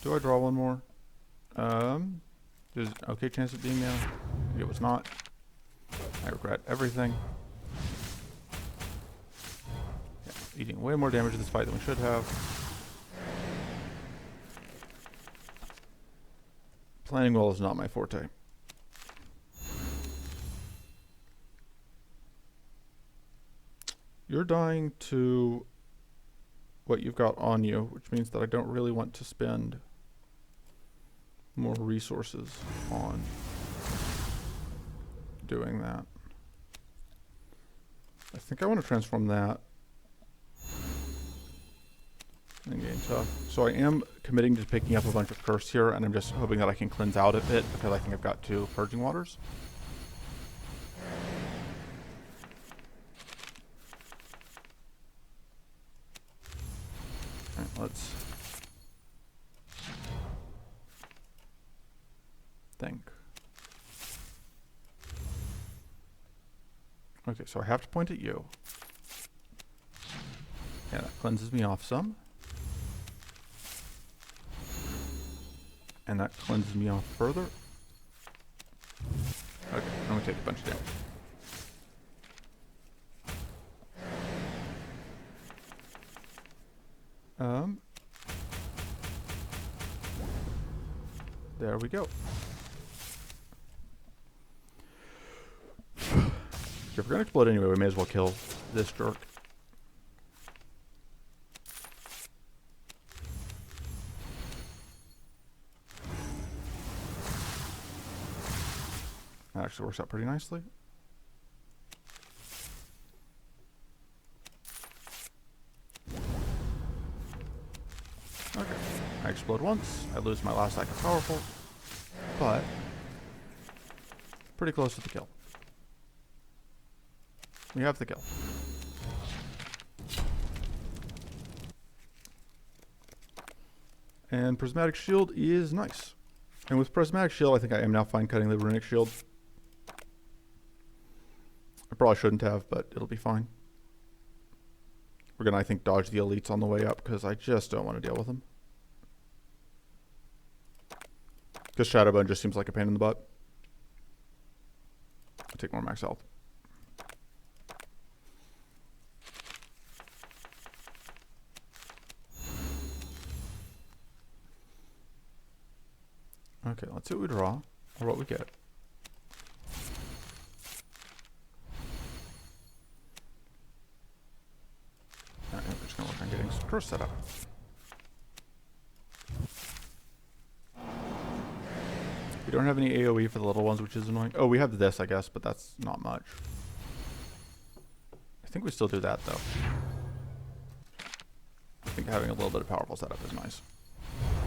Do I draw one more? There's an okay chance of being there. It was not. I regret everything. Yeah, eating way more damage in this fight than we should have. Planning well is not my forte. You're dying to what you've got on you, which means that I don't really want to spend more resources on doing that. I think I want to transform that and gain tough. So I am committing to picking up a bunch of curse here, and I'm just hoping that I can cleanse out a bit because I think I've got 2 purging waters. Alright, let's think. Okay, so I have to point at you. Yeah, that cleanses me off some. And that cleanses me off further. Okay, I'm gonna take a bunch of damage. There we go. If we're gonna explode anyway, we may as well kill this jerk. That actually works out pretty nicely. Okay, I explode once, I lose my last act of powerful, but pretty close to the kill. We have the kill. And Prismatic Shield is nice. And with Prismatic Shield, I think I am now fine cutting the Runic Shield. I probably shouldn't have, but it'll be fine. We're gonna, I think, dodge the elites on the way up because I just don't want to deal with them. Because Shadowbone just seems like a pain in the butt. I'll take more max health. Okay, let's see what we draw, or what we get. Alright, we're just gonna work on getting some curse set up. We don't have any AoE for the little ones, which is annoying. Oh, we have this, I guess, but that's not much. I think we still do that, though. I think having a little bit of powerful setup is nice.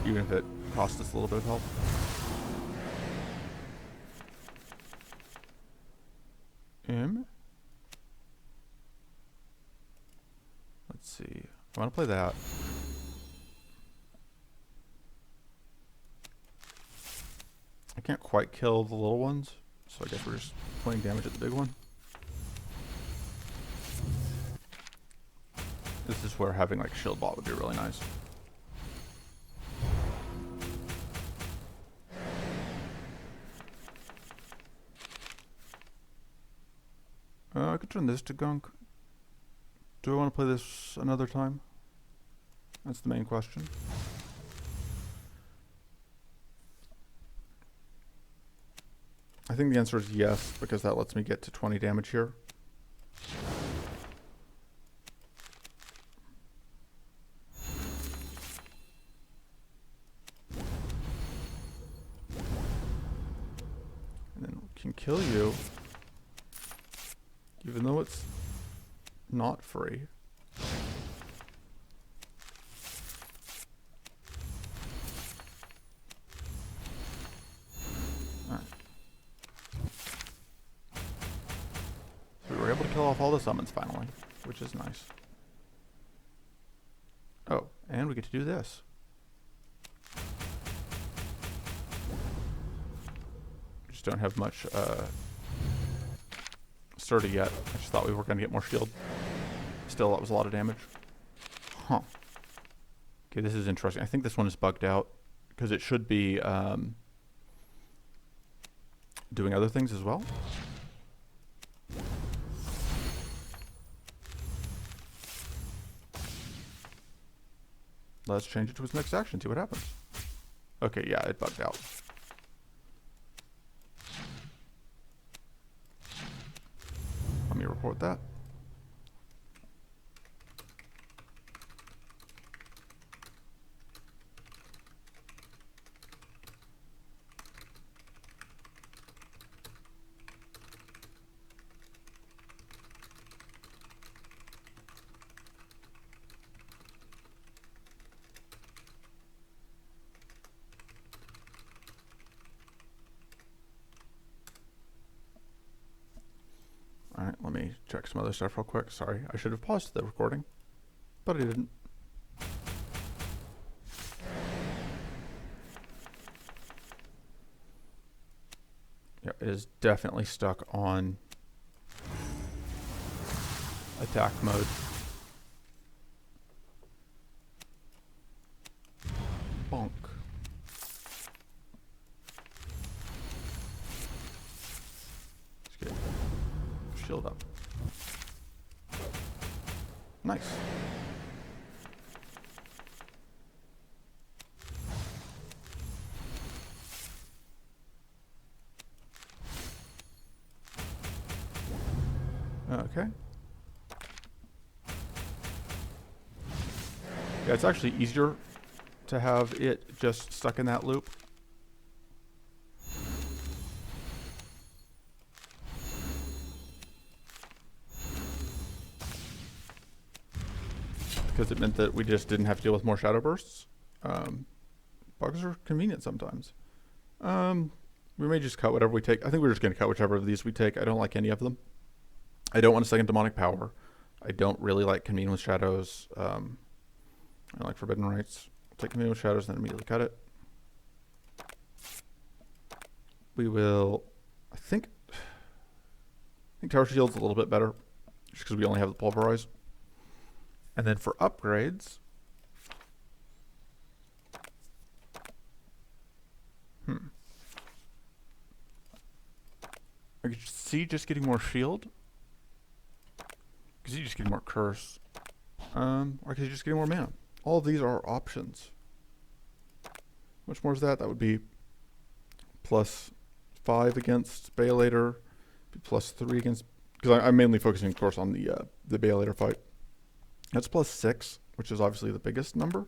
Even if it costs us a little bit of health. Let's see. I want to play that. I can't quite kill the little ones, so I guess we're just playing damage at the big one. This is where having like shield bot would be really nice. I could turn this to gunk. Do I want to play this another time? That's the main question. I think the answer is yes, because that lets me get to 20 damage here. And then we can kill you, even though it's not free. Alright. So we were able to kill off all the summons finally, which is nice. Oh, and we get to do this. Just don't have much sturdy yet. I just thought we were going to get more shield. Still, that was a lot of damage. Huh. Okay, this is interesting. I think this one is bugged out because it should be doing other things as well. Let's change it to its next action, see what happens. Okay, yeah, it bugged out. Let me report that. Alright, let me check some other stuff real quick. Sorry, I should have paused the recording, but I didn't. Yeah, it is definitely stuck on attack mode. Bonk. Let's get shield up. Nice. Okay. Yeah, it's actually easier to have it just stuck in that loop. Because it meant that we just didn't have to deal with more shadow bursts. Bugs are convenient sometimes. We may just cut whatever we take. I think we're just going to cut whichever of these we take. I don't like any of them. I don't want a second demonic power. I don't really like convene with shadows. I like forbidden rites. Take convene with shadows, then immediately cut it. We will, I think Tower Shield's a little bit better, just because we only have the pulverize. And then for upgrades, I could see just getting more shield. Because you just get more curse. Or because you just get more mana. All of these are options. How much more is that? That would be +5 against Baelator, +3 against. Because I'm mainly focusing, of course, on the Baelator fight. That's +6, which is obviously the biggest number.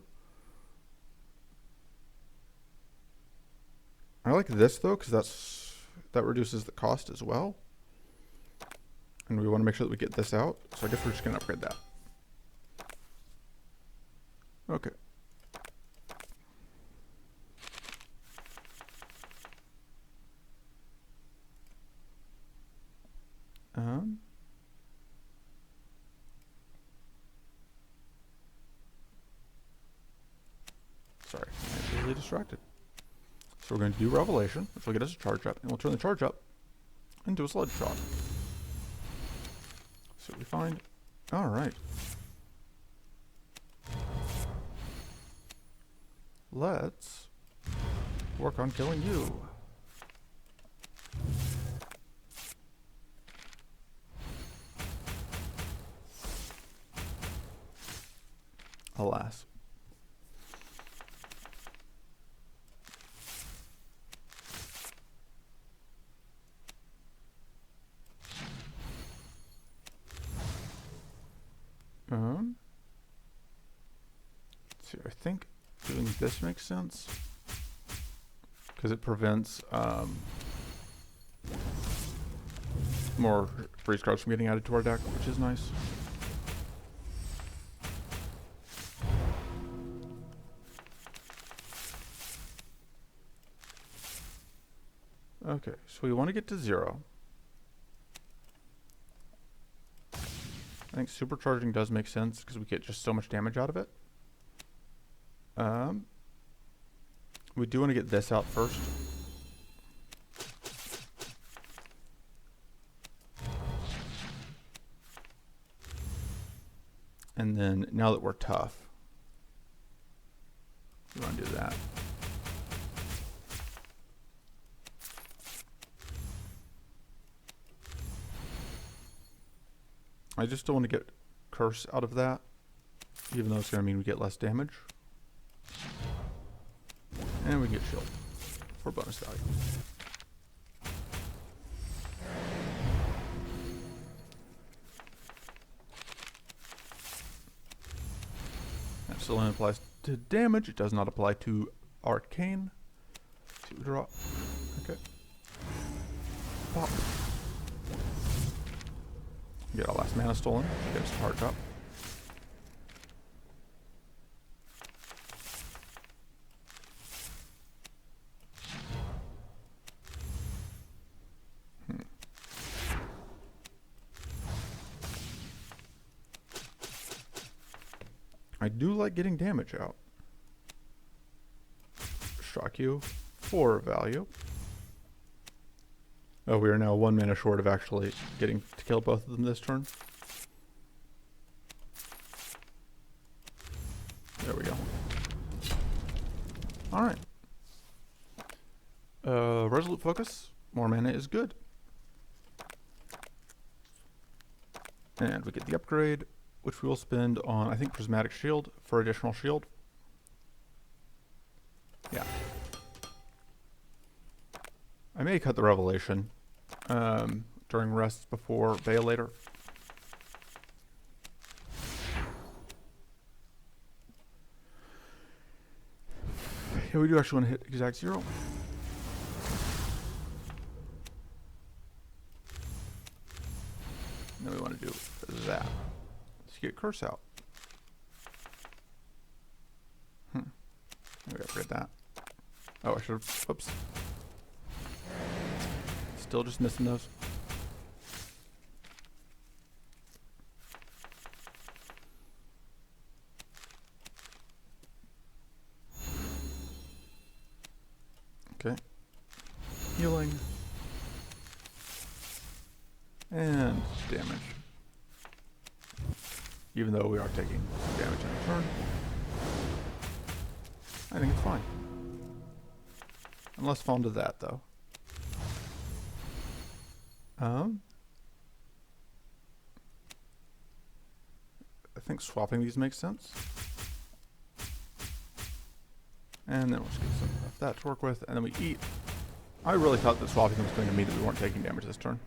I like this though, because that reduces the cost as well. And we want to make sure that we get this out. So I guess we're just going to upgrade that. Okay. Sorry, I'm really distracted. So we're going to do Revelation, which will get us a charge up, and we'll turn the charge up into a sludge shot. See what we find. All right. Let's work on killing you. Alas. Let's see, I think doing this makes sense. Because it prevents more freeze cards from getting added to our deck, which is nice. Okay, so we want to get to 0. I think supercharging does make sense because we get just so much damage out of it. We do want to get this out first. And then now that we're tough, we want to do that. I just don't want to get curse out of that, even though it's going to mean we get less damage. And we get shield for bonus value. That still only applies to damage. It does not apply to arcane. See what we draw. Okay. Pop. Get our last mana stolen. Get us a charge up. I do like getting damage out. Shock you for value. Oh, we are now 1 mana short of actually getting to kill both of them this turn. There we go. Alright. Resolute Focus. More mana is good. And we get the upgrade, which we will spend on, I think, Prismatic Shield for additional shield. Yeah. I may cut the Revelation during rests before Veil later. Yeah, we do actually want to hit exact 0. And then we want to do that. Let's get Curse out. Maybe I forget that. Oh, I should have. Whoops. Still just missing those. Okay. Healing. And damage. Even though we are taking damage in return, I think it's fine. I'm less fond of that, though. I think swapping these makes sense. And then we'll just get some of that to work with, and then we eat. I really thought that swapping was going to mean that we weren't taking damage this turn.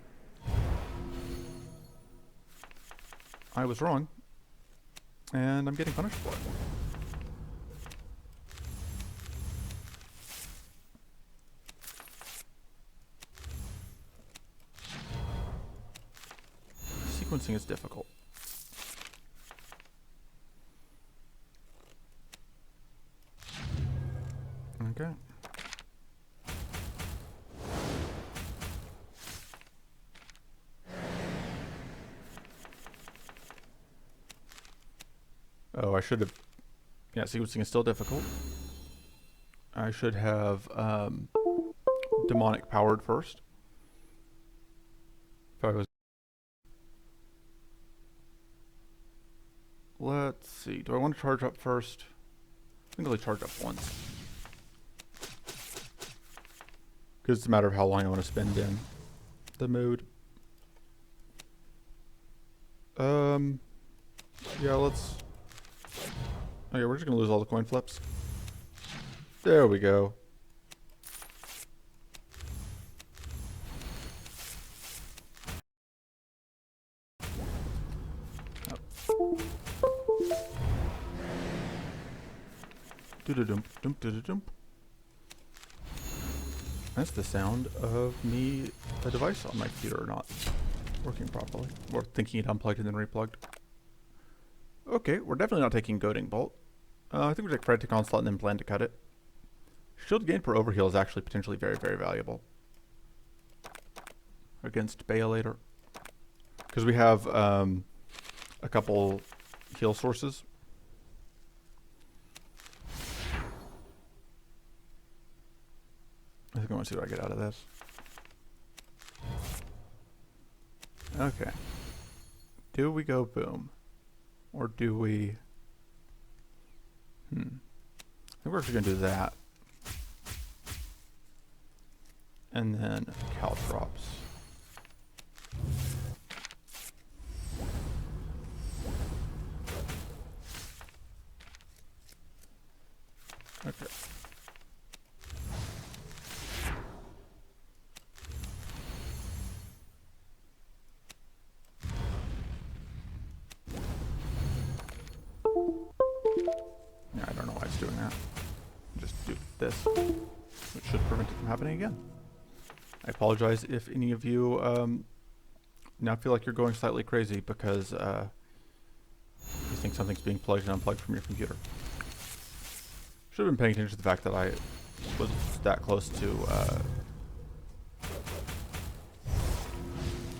I was wrong. And I'm getting punished for it. Sequencing is difficult. Okay. Oh, I should have... Yeah, sequencing is still difficult. I should have demonic powered first. If I was... Let's see. Do I want to charge up first? I think I'll charge up once. Because it's a matter of how long I want to spend in the mood. Yeah, let's... Okay, we're just going to lose all the coin flips. There we go. That's the sound of me, the device on my computer not working properly. Or thinking it unplugged and then replugged. Okay, we're definitely not taking Goading Bolt. I think we take Frantic Onslaught and then plan to cut it. Shield gain per overheal is actually potentially very, very valuable against Bale later. Because we have a couple heal sources. I think I want to see what I get out of this. Okay. Do we go boom? Or do we... I think we're actually going to do that. And then Caltrops. Okay. Yeah, I don't know why it's doing that. Just do this, which should prevent it from happening again. I apologize if any of you now feel like you're going slightly crazy because you think something's being plugged and unplugged from your computer. Should have been paying attention to the fact that I was that close to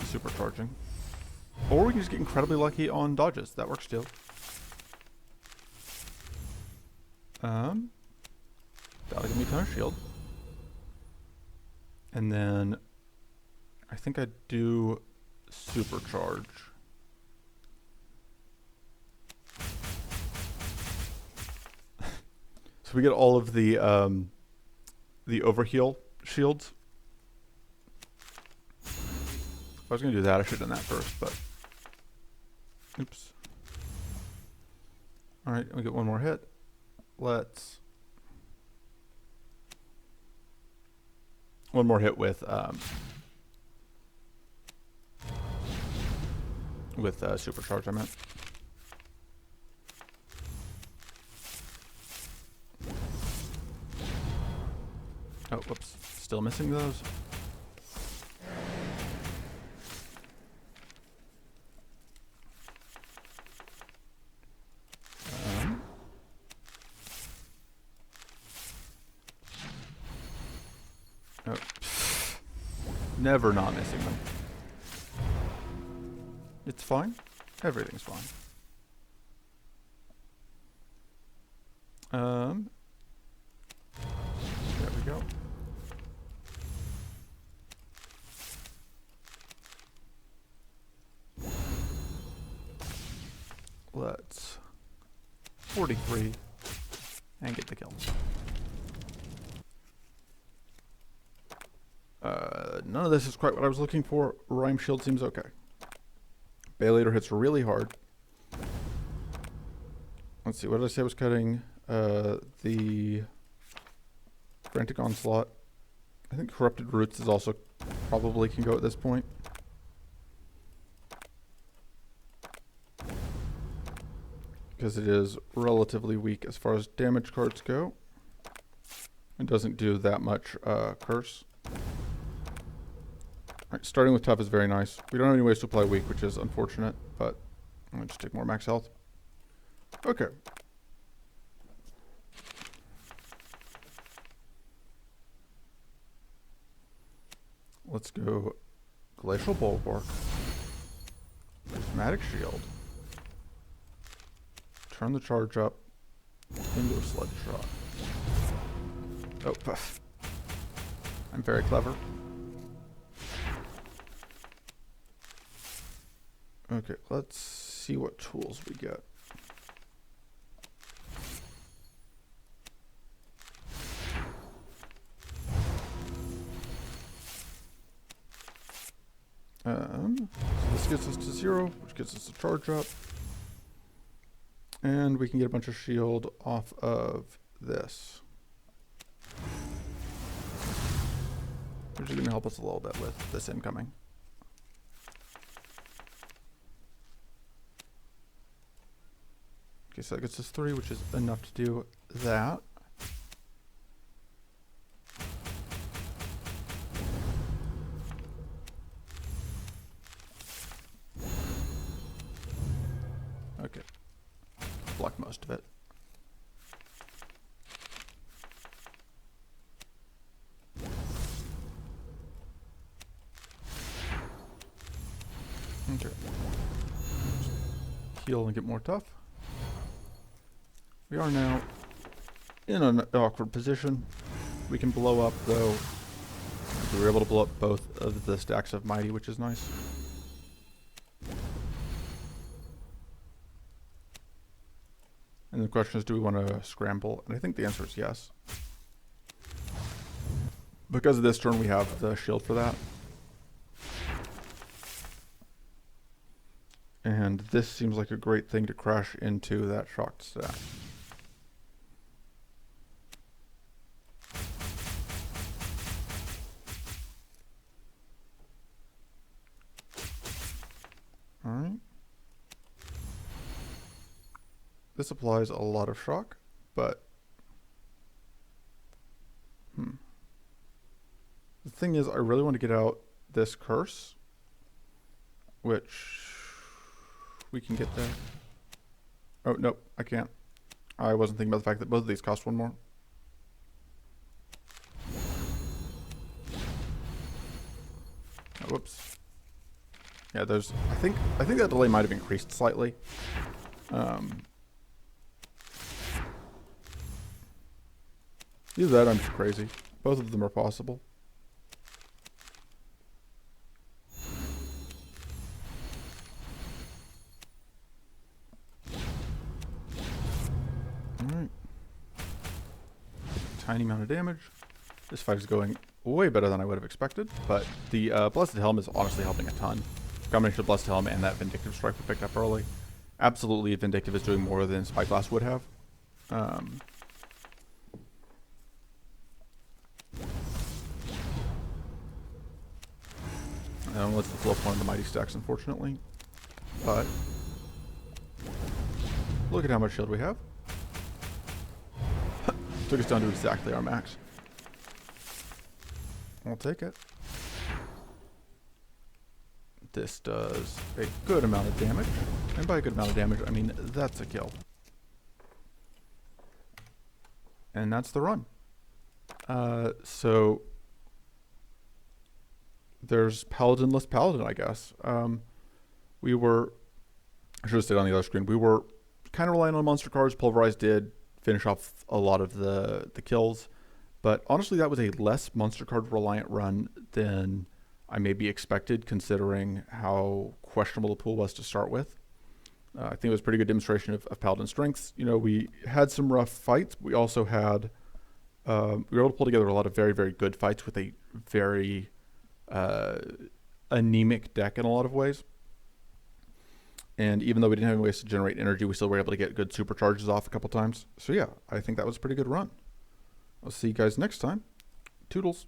supercharging. Or we can just get incredibly lucky on dodges. That works too. That'll give me a ton of shield. And then I think I do supercharge. So we get all of the overheal shields. If I was gonna do that, I should have done that first, but oops. All right, we get one more hit. Let's one more hit with supercharge. I meant. Oh, whoops! Still missing those. Oh. Never not missing them. It's fine. Everything's fine. There we go. Let's 43 and get the kill. None of this is quite what I was looking for. Rhyme shield seems okay. Bailator hits really hard. Let's see, what did I say I was cutting? The Frantic Onslaught. I think Corrupted Roots is also probably can go at this point. Because it is relatively weak as far as damage cards go. It doesn't do that much curse. Alright, starting with tough is very nice. We don't have any ways to apply weak, which is unfortunate, but I'm going to just take more max health. Okay. Let's go Glacial Bulwark, Prismatic Shield, turn the charge up into a Sludge Shot. Oh, puff. I'm very clever. Okay, let's see what tools we get. So this gets us to 0, which gets us to charge up. And we can get a bunch of shield off of this, which is going to help us a little bit with this incoming. Okay, so that gets us 3, which is enough to do that. Okay, block most of it. Okay, heal and get more tough. We are now in an awkward position. We can blow up, though. We were able to blow up both of the stacks of Mighty, which is nice. And the question is, do we want to scramble? And I think the answer is yes. Because of this turn, we have the shield for that. And this seems like a great thing to crash into that shocked stack. Alright. This applies a lot of shock, but the thing is, I really want to get out this curse, which we can get there. Oh, nope, I can't. I wasn't thinking about the fact that both of these cost 1 more. Oh, whoops. Yeah, there's, I think that delay might have increased slightly. Either that, I'm just crazy. Both of them are possible. tiny amount of damage. This fight is going way better than I would have expected, but the Blessed Helm is honestly helping a ton. Combination of Blessed Helm and that Vindictive Strike we picked up early. Absolutely, Vindictive is doing more than Spyglass would have. Unless the flow point of the Mighty stacks, unfortunately. But look at how much shield we have. Took us down to exactly our max. I'll take it. This does a good amount of damage. And by a good amount of damage, I mean that's a kill. And that's the run. So there's Paladin-less Paladin, I guess. We were, I should have stayed on the other screen. We were kind of relying on monster cards. Pulverize did finish off a lot of the kills. But honestly, that was a less monster card reliant run than I maybe expected, considering how questionable the pool was to start with. I think it was a pretty good demonstration of Paladin strengths. You know, we had some rough fights. We also had, we were able to pull together a lot of very, very good fights with a very anemic deck in a lot of ways. And even though we didn't have any ways to generate energy, we still were able to get good supercharges off a couple times. So yeah, I think that was a pretty good run. I'll see you guys next time. Toodles.